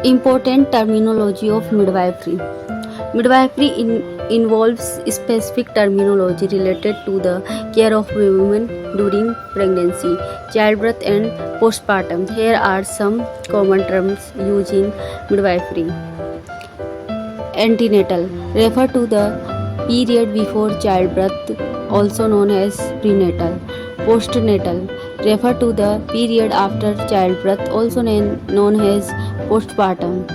Important terminology of midwifery. Midwifery involves specific terminology related to the care of women during pregnancy, childbirth, and postpartum. Here are some common terms used in midwifery. Antenatal refer to the period before childbirth, also known as prenatal. Postnatal refer to the period after childbirth, also known as postpartum.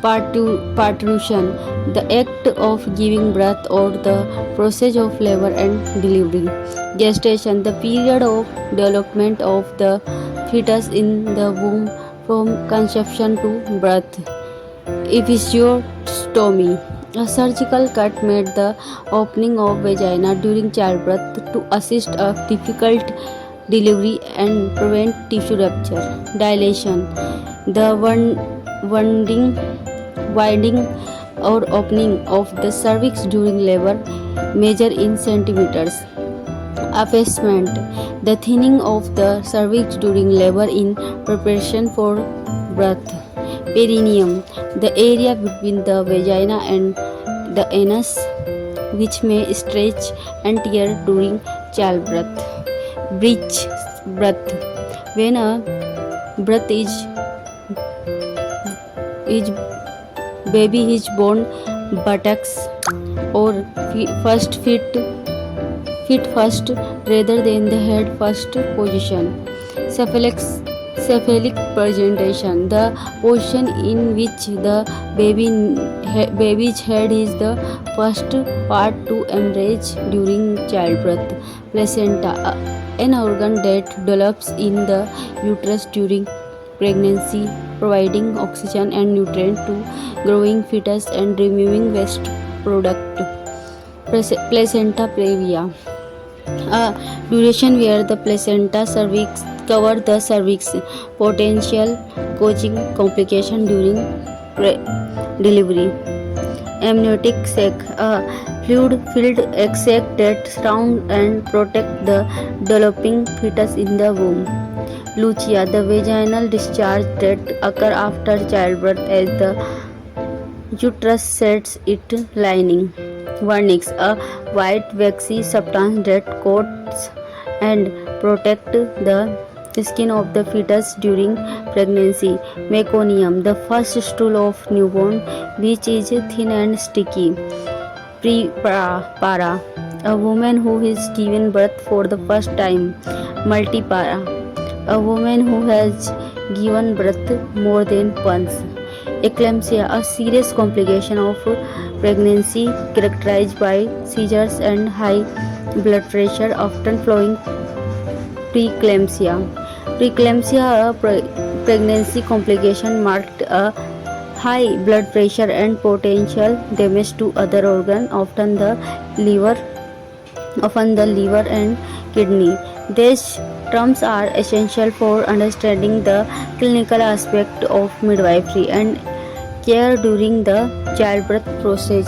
Parturition, the act of giving birth or the process of labor and delivery. Gestation, the period of development of the fetus in the womb from conception to birth. Episiotomy, a surgical cut made the opening of vagina during childbirth to assist a difficult delivery and prevent tissue rupture. Dilation, the widening or opening of the cervix during labor, measured in centimeters. Effacement, the thinning of the cervix during labor in preparation for birth. Perineum, the area between the vagina and the anus, which may stretch and tear during childbirth. Breech birth, when a birth baby is born buttocks or feet first rather than the head first position. Cephalic presentation, the position in which the baby's head is the first part to emerge during childbirth. Placenta, an organ that develops in the uterus during pregnancy, providing oxygen and nutrient to growing fetus and removing waste product. Placenta previa, a duration where the placenta cervix cover the cervix, potential causing complication during delivery. Amniotic sac, a fluid-filled egg sac that surround and protect the developing fetus in the womb. Lucia, the vaginal discharge that occur after childbirth as the uterus sets its lining. Vernix, a white waxy substance that coats and protects the skin of the fetus during pregnancy. Meconium, the first stool of newborn, which is thin and sticky. Prepara, a woman who is given birth for the first time. Multipara, a woman who has given birth more than once. Eclampsia, a serious complication of pregnancy characterized by seizures and high blood pressure, often following preeclampsia. Preeclampsia, a pregnancy complication marked a high blood pressure and potential damage to other organs, often the liver and kidney. These terms are essential for understanding the clinical aspect of midwifery and care during the childbirth process.